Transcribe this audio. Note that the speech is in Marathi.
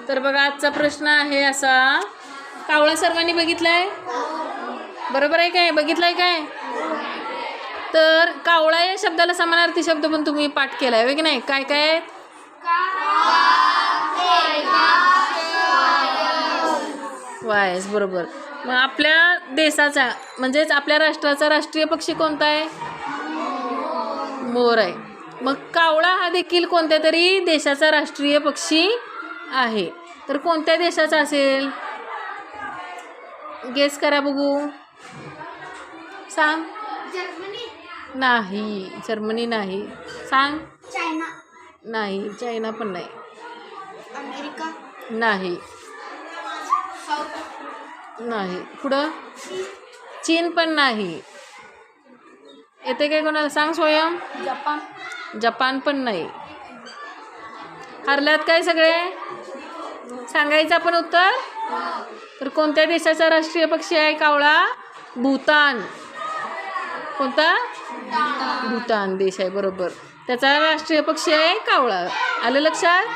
तर बघा आजचा प्रश्न आहे असा, कावळा सर्वांनी बघितलाय? बरोबर आहे काय? बघितलाय काय? तर कावळा या शब्दाला समानार्थी शब्द पण तुम्ही पाठ केलाय होय की नाही? काय काय? वायस, बरोबर. मग आपल्या देशाचा म्हणजेच आपल्या राष्ट्राचा राष्ट्रीय पक्षी कोणता आहे? मोर आहे. मग कावळा हा देखील कोणत्या तरी देशाचा राष्ट्रीय पक्षी आहे. तर कोणत्या देशाचा असेल? गेस करा बघू. सांग. नाही, जर्मनी नाही. सांग. चायना नाही, चायना पण नाही. अमेरिका नाही. साऊथ नाही. पुढं. चीन पण नाही. येते काय कोणाला? सांग स्वयं. जपान जपान पण नाही. हरल्यात काय सगळे? सांगायचं आपण उत्तर. तर कोणत्या देशाचा राष्ट्रीय पक्षी आहे कावळा? भूतान. कोणता? भूतान देश आहे, बरोबर. त्याचा राष्ट्रीय पक्षी आहे कावळा. आलं लक्षात?